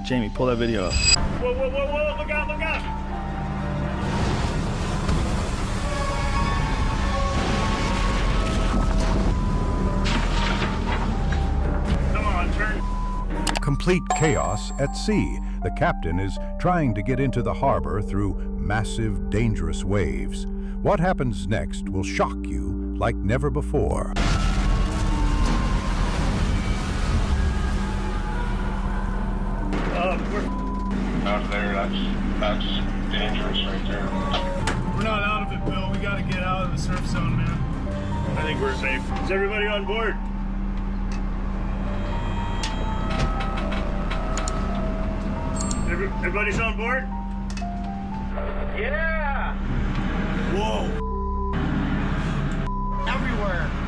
Jamie, pull that video up. Whoa, whoa, whoa, whoa, look out, look out! Come on, turn. Complete chaos at sea. The captain is trying to get into the harbor through massive, dangerous waves. What happens next will shock you like never before. We're Out there, that's dangerous right there. We're not out of it, Bill. We gotta get out of the surf zone, man. I think we're safe. Is everybody on board? Everybody's on board? Yeah! Whoa! Everywhere.